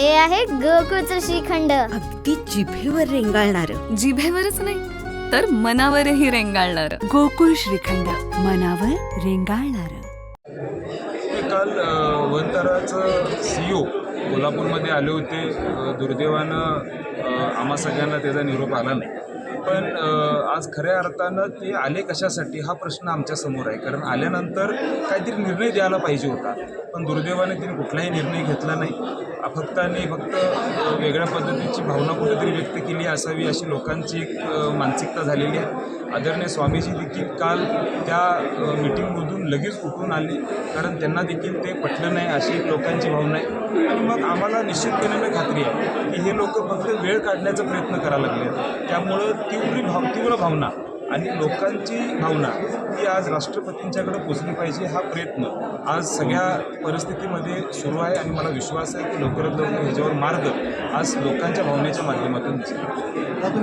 हे आहे गोकुळचं श्रीखंड. अगदी जिभेवर रेंगाळणार. जिभेवरच नाही तर मनावरही रेंगाळणार. गोकुळ श्रीखंड, मनावर रेंगाळणार. काल वनतराचं CEO कोल्हापूरमध्ये आले होते. दुर्दैवानं आम्हा सगळ्यांना त्याचा निरोप आला नाही. पण आज खऱ्या अर्थानं ते आले कशासाठी हा प्रश्न आमच्यासमोर आहे. कारण आल्यानंतर काहीतरी निर्णय द्यायला पाहिजे होता, पण दुर्दैवाने तिने कुठलाही निर्णय घेतला नाही. फक्त वेगळ्या पद्धतीची भावना कुठेतरी व्यक्त केली असावी अशी लोकांची एक मानसिकता झालेली आहे. आदरणीय स्वामीजी देखील काल त्या मीटिंगमधून लगेच उठून आले, कारण त्यांना देखील ते पटलं नाही अशी एक लोकांची भावना आहे. आणि मग आम्हाला निश्चितपणे खात्री आहे की हे लोक फक्त वेळ काढण्याचा प्रयत्न करायला लागले. त्यामुळं तीव्र भावना आणि लोकांची भावना ही आज राष्ट्रपतींच्याकडे पोचली पाहिजे हा प्रयत्न आज सगळ्या परिस्थितीमध्ये सुरू आहे. आणि मला विश्वास आहे की लवकरात लवकर ह्याच्यावर मार्ग आज लोकांच्या भावनेच्या माध्यमातून दिसेल.